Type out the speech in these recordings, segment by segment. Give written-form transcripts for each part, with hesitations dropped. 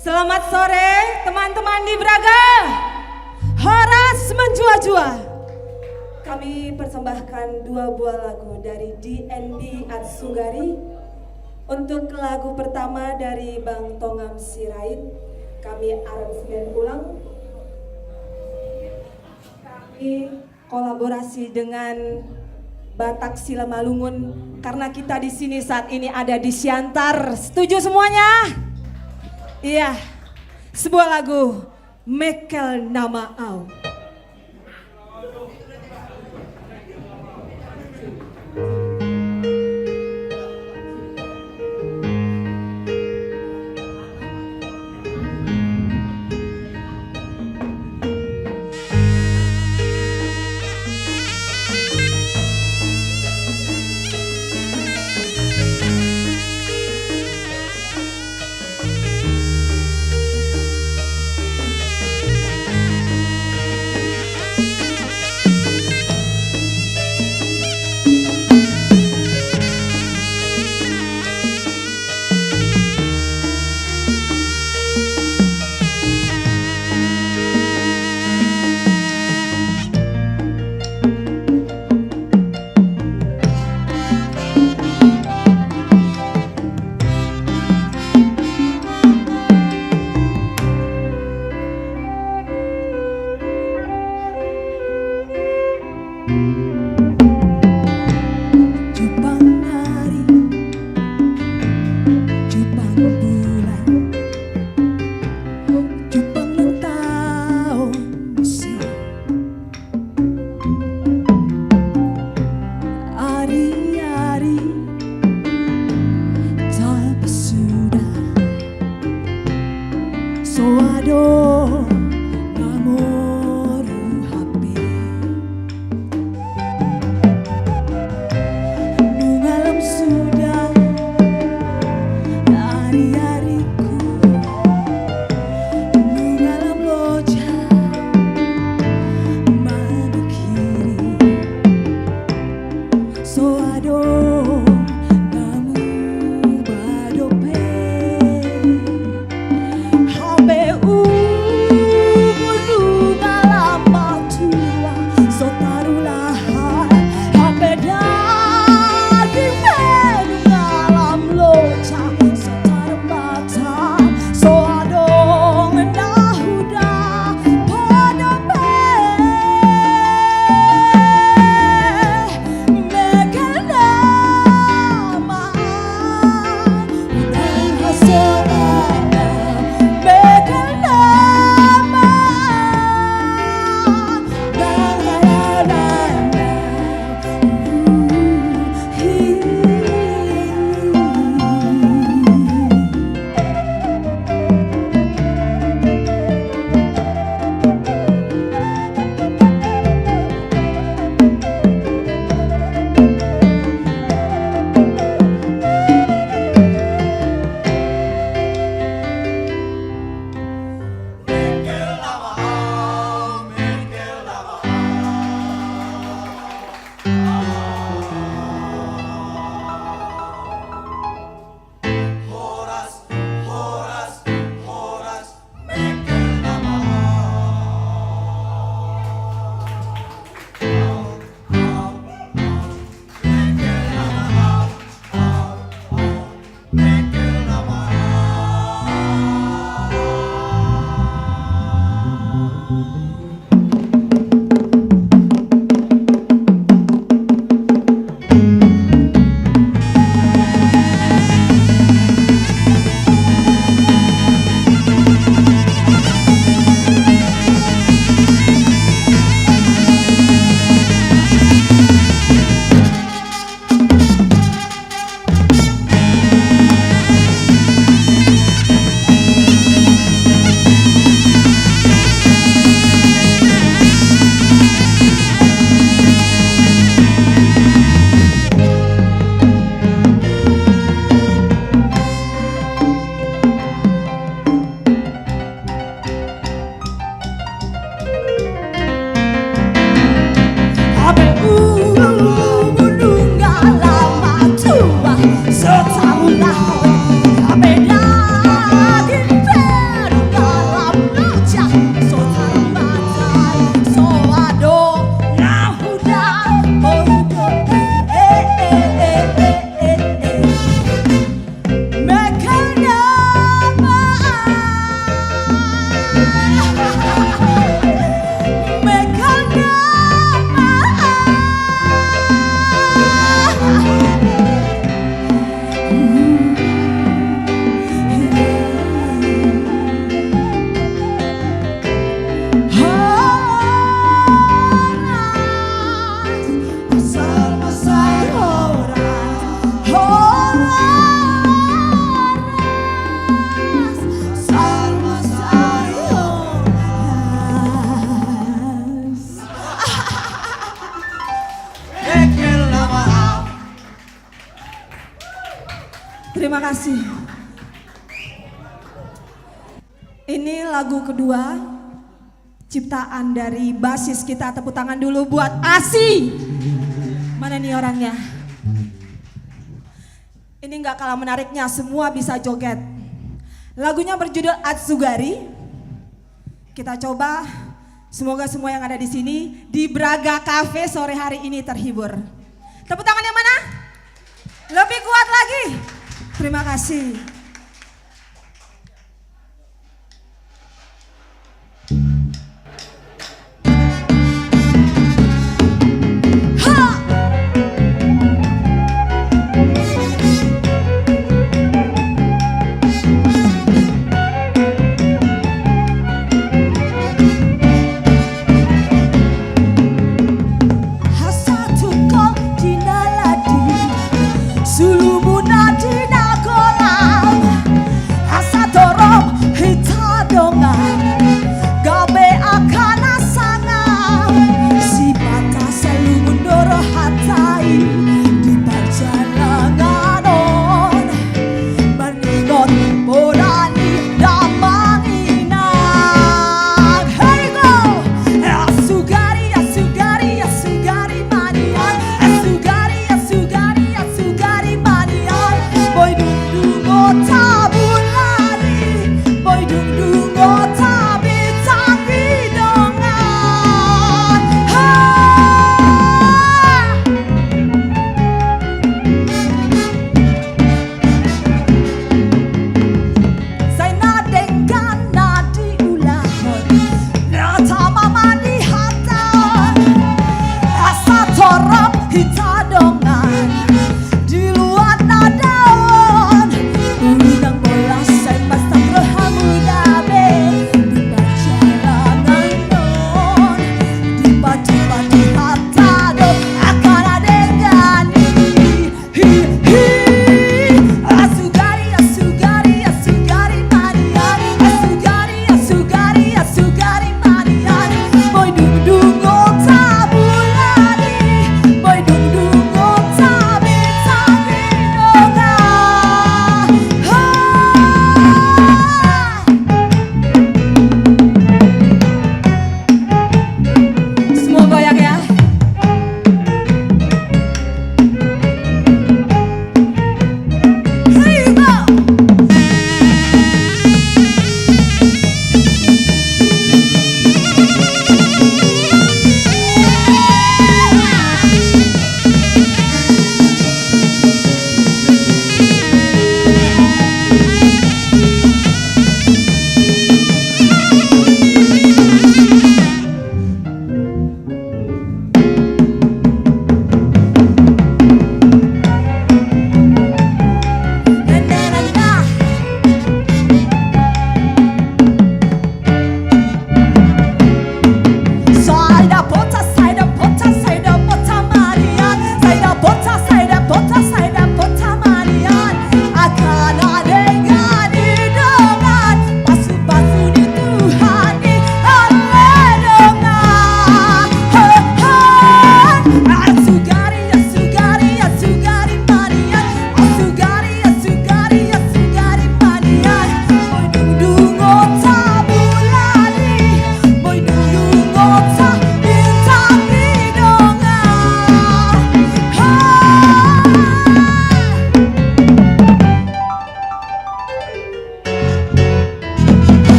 Selamat sore teman-teman di Braga. Horas menjua-jua. Kami persembahkan dua buah lagu dari DNB Atsungari. Untuk lagu pertama dari Bang Tongam Sirait, kami aransemen ulang. Kami kolaborasi dengan Batak Sila Malungun karena kita di sini saat ini ada di Siantar. Setuju semuanya? Iya. Sebuah lagu Mekel Nama Au. Soado namoru hape nungalam sudah hari-hariku nungalam loja mana kiri soado namu badope HBU kasih. Ini lagu kedua, ciptaan dari basis kita. Tepuk tangan dulu buat Asi. Mana nih orangnya? Ini nggak kalah menariknya, semua bisa joget. Lagunya berjudul Atsugari. Kita coba, semoga semua yang ada di sini di Braga Cafe sore hari ini terhibur. Tepuk tangan yang mana? Lebih kuat lagi. Terima kasih.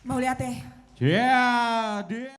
Mau lihat ya? Yeah,